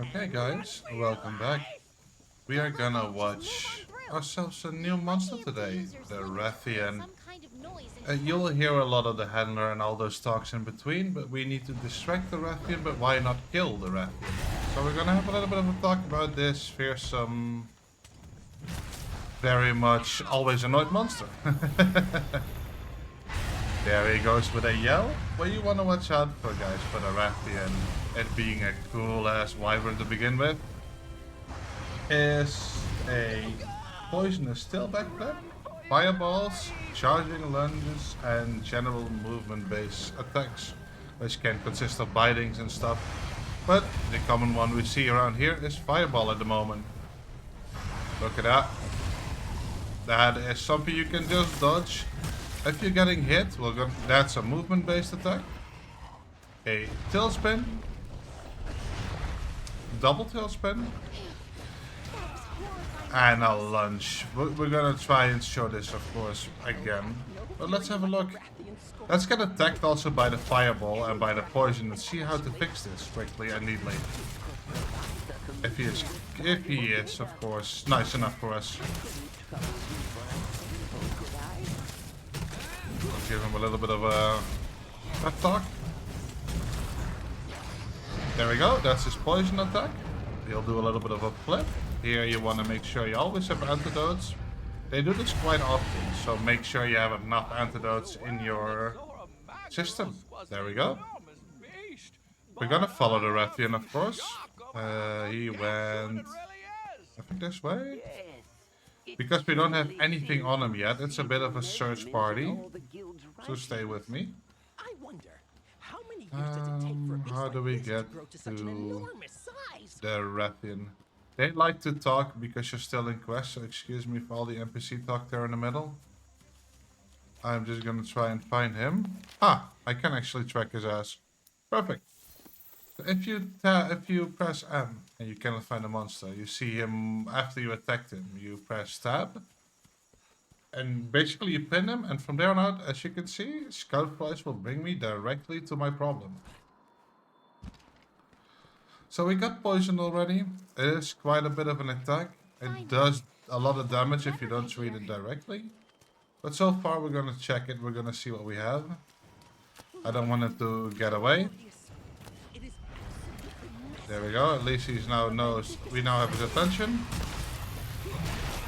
Okay guys, welcome back. We are gonna watch ourselves a new monster today, the Rathian. You'll hear a lot of the handler and all those talks in between, but we need to distract the Rathian, but why not kill the Rathian? So we're gonna have a little bit of a talk about this fearsome, very much always annoyed monster. There he goes with a yell. What you wanna watch out for, guys, for the Rathian, it being a cool ass wyvern to begin with, is a poisonous tail backflip, fireballs, charging lunges, and general movement based attacks, which can consist of bitings and stuff. But the common one we see around here is fireball at the moment. Look at that. That is something you can just dodge. If you're getting hit, that's a movement based attack. A tailspin, double tailspin, and a lunge. We're gonna try and show this, of course, again. But let's have a look. Let's get attacked also by the fireball and by the poison and see how to fix this quickly and neatly. If he is, of course, nice enough for us. I'll give him a little bit of a pep talk. There we go, that's his poison attack. He'll do a little bit of a flip. Here you want to make sure you always have antidotes. They do this quite often, so make sure you have enough antidotes in your system. There we go. We're gonna follow the Rathian, of course. He went, I think, this way. Because we don't have anything on him yet, it's a bit of a search party. So stay with me. How do we get to the Rathian? They like to talk because you're still in quest, so excuse me for all the NPC talk there in the middle. I'm just gonna try and find him. Ah, I can actually track his ass. Perfect. If you press M and you cannot find a monster, you see him after you attacked him. You press tab, and basically you pin him, and from there on out, as you can see, Scout Flies will bring me directly to my problem. So we got poison already. It is quite a bit of an attack. It does a lot of damage if you don't treat it directly. But so far we're gonna check it. We're gonna see what we have. I don't want it to get away. There we go. At least he now knows we now have his attention.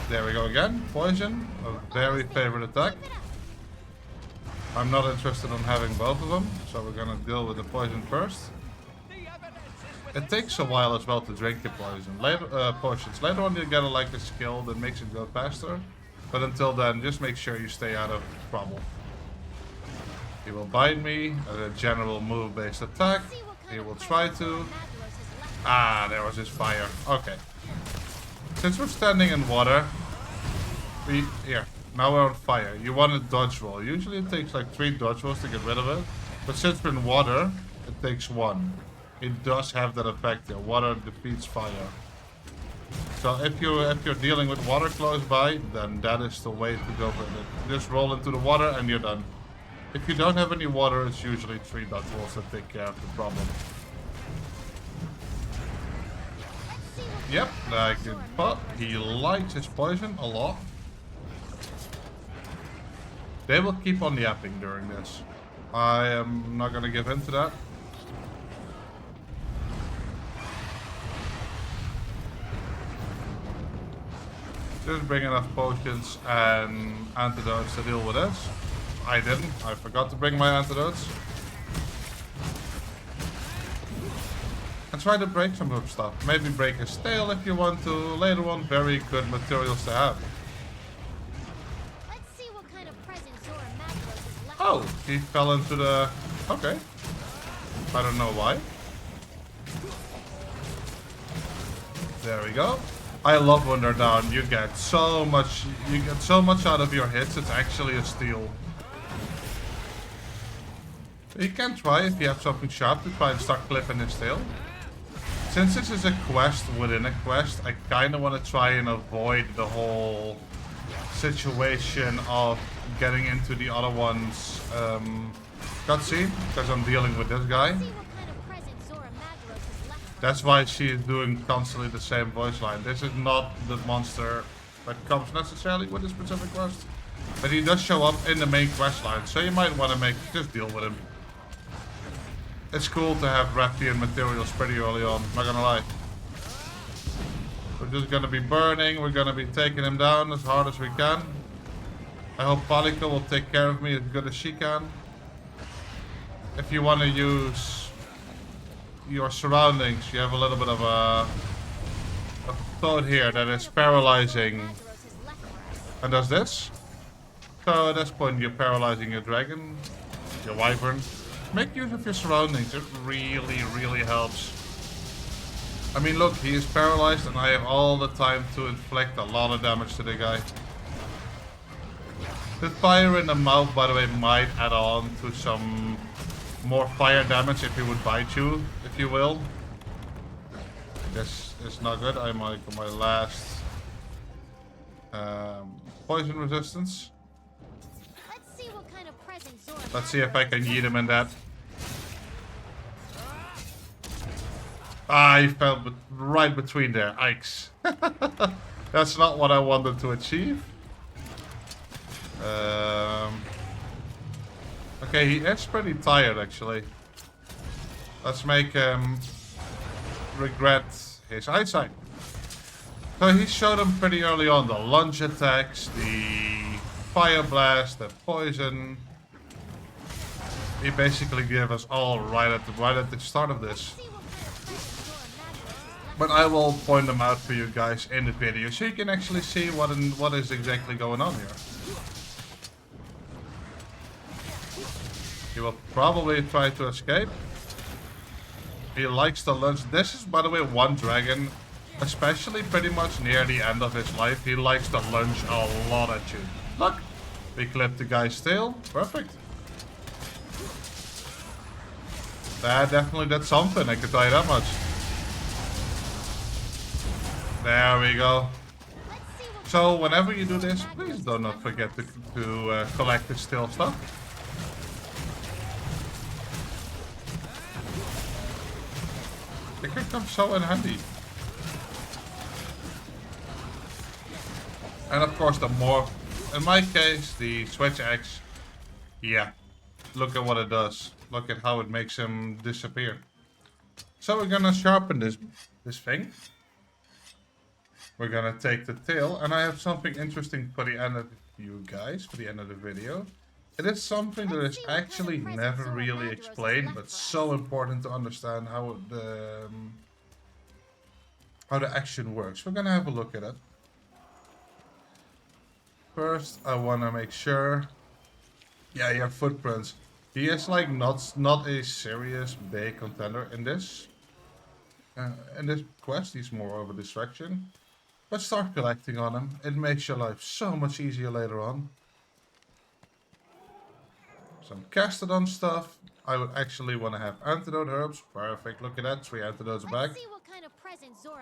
There we go again. Poison. A very favorite attack. I'm not interested in having both of them, so we're gonna deal with the poison first. It takes a while as well to drink your potions. Later on you get like a skill that makes it go faster. But until then, just make sure you stay out of trouble. He will bite me as a general move based attack. He will try to. Ah, there was his fire. Okay. Since we're standing in water, now we're on fire. You want a dodge roll. Usually it takes like 3 dodge rolls to get rid of it. But since we're in water, it takes 1. It does have that effect here. Water defeats fire. So if you're dealing with water close by, then that is the way to go with it. Just roll into the water and you're done. If you don't have any water, it's usually 3 dodge rolls that take care of the problem. Yep, like it, but he likes his poison a lot. They will keep on yapping during this. I am not gonna give in to that. Just bring enough potions and antidotes to deal with this. I didn't. I forgot to bring my antidotes. And try to break some of stuff. Maybe break his tail if you want to. Later on, very good materials to have. Let's see what kind of presents Zora Magdalos is left. Oh, he fell into the... Okay. I don't know why. There we go. I love when they're down. You get so much out of your hits. It's actually a steal. You can try if you have something sharp to try and start clipping his tail. Since this is a quest within a quest, I kind of want to try and avoid the whole situation of getting into the other one's cutscene, because I'm dealing with this guy. That's why she's doing constantly the same voice line. This is not the monster that comes necessarily with a specific quest. But he does show up in the main quest line, so you might want to just deal with him. It's cool to have Rathian materials pretty early on, not gonna lie. We're just gonna be burning, we're gonna be taking him down as hard as we can. I hope Palika will take care of me as good as she can. If you want to use your surroundings, you have a little bit of a toad here that is paralyzing and does this. So at this point you're paralyzing your dragon, your wyvern. Make use of your surroundings, it really, really helps. I mean look, he is paralyzed and I have all the time to inflict a lot of damage to the guy. The fire in the mouth, by the way, might add on to some more fire damage if he would bite you, if you will. This is not good. I'm like on my last poison resistance. Let's see what kind of present Zora Let's see if I can yeet him in that. Ah, he fell right between there. Yikes. That's not what I wanted to achieve. Okay, he is pretty tired actually. Let's make him regret his eyesight. So he showed him pretty early on the lunge attacks, the fire blast, the poison. He basically gave us all right at the start of this. But I will point them out for you guys in the video so you can actually see what is exactly going on here. He will probably try to escape. He likes to lunge. This is, by the way, one dragon, especially pretty much near the end of his life. He likes to lunge a lot at you. Look, we clipped the guy's tail. Perfect. That definitely did something, I can tell you that much. There we go. So whenever you do this, please do not forget to collect the steel stuff. It could come so in handy. And of course the more, in my case, the switch axe, yeah, look at what it does. Look at how it makes him disappear. So we're gonna sharpen this thing. We're gonna take the tail, and I have something interesting for the end of you guys, for the end of the video. It is something that is actually never really explained, but so important to understand how the action works. We're gonna have a look at it. First, I wanna make sure. Yeah, you have footprints. He is like not a serious big contender in this. In this quest, he's more of a distraction. But start collecting on him. It makes your life so much easier later on. Some Castodon stuff. I would actually want to have antidote herbs. Perfect. Look at that. 3 antidotes back.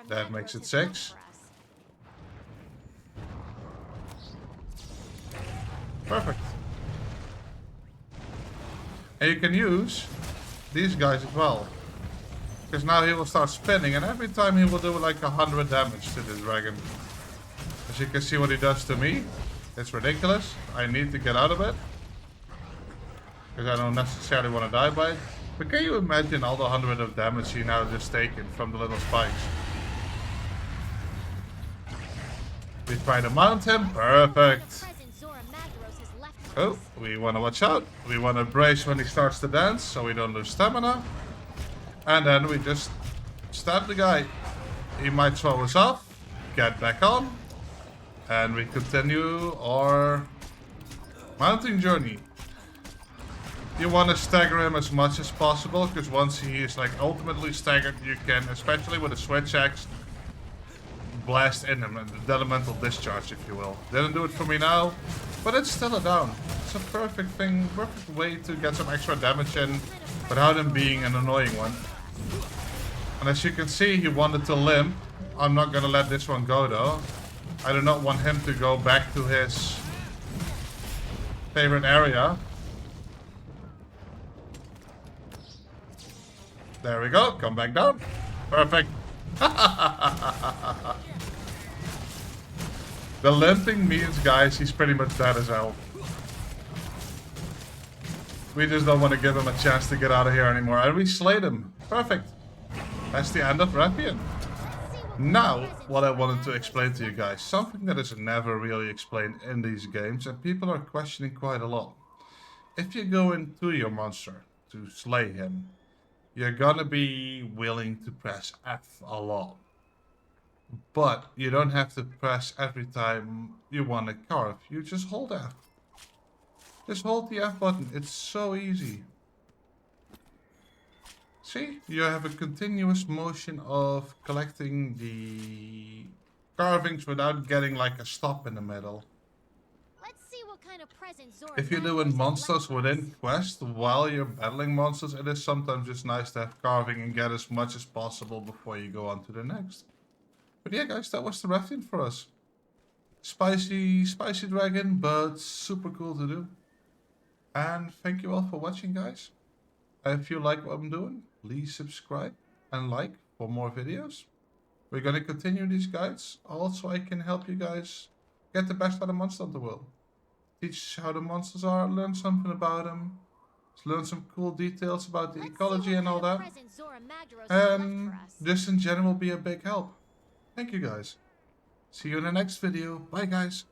That makes it 6. Perfect. And you can use these guys as well. Because now he will start spinning, and every time he will do like 100 damage to the dragon. As you can see what he does to me. It's ridiculous. I need to get out of it. Because I don't necessarily want to die by it. But can you imagine all the 100 of damage he now just taken from the little spikes? We try to mount him. Perfect. Oh, we want to watch out. We want to brace when he starts to dance so we don't lose stamina. And then we just stab the guy. He might throw us off. Get back on. And we continue our mounting journey. You want to stagger him as much as possible, because once he is like ultimately staggered, you can, especially with a switch axe, blast in him, the elemental discharge, if you will. Didn't do it for me now, but it's still a down. It's a perfect thing, perfect way to get some extra damage in without him being an annoying one. And as you can see, he wanted to limp. I'm not gonna let this one go though. I do not want him to go back to his favorite area. There we go, come back down. Perfect. The limping means, guys, he's pretty much dead as hell. We just don't want to give him a chance to get out of here anymore. And we slayed him. Perfect. That's the end of Rathian. Now, what I wanted to explain to you guys. Something that is never really explained in these games and people are questioning quite a lot. If you go into your monster to slay him, you're gonna be willing to press F a lot. But you don't have to press every time you want to carve. You just hold F. Just hold the F button. It's so easy. See? You have a continuous motion of collecting the carvings without getting like a stop in the middle. Let's see what kind of present Zora If you're doing monsters within quest while you're battling monsters, it is sometimes just nice to have carving and get as much as possible before you go on to the next. But yeah, guys, that was the Rathian for us. Spicy dragon, but super cool to do. And thank you all for watching, guys. If you like what I'm doing, please subscribe and like for more videos. We're going to continue these guides. Also, I can help you guys get the best out of MonsterHunterWorld. Teach how the monsters are, learn something about them. Learn some cool details about the ecology and all that. And just in general be a big help. Thank you guys. See you in the next video. Bye guys.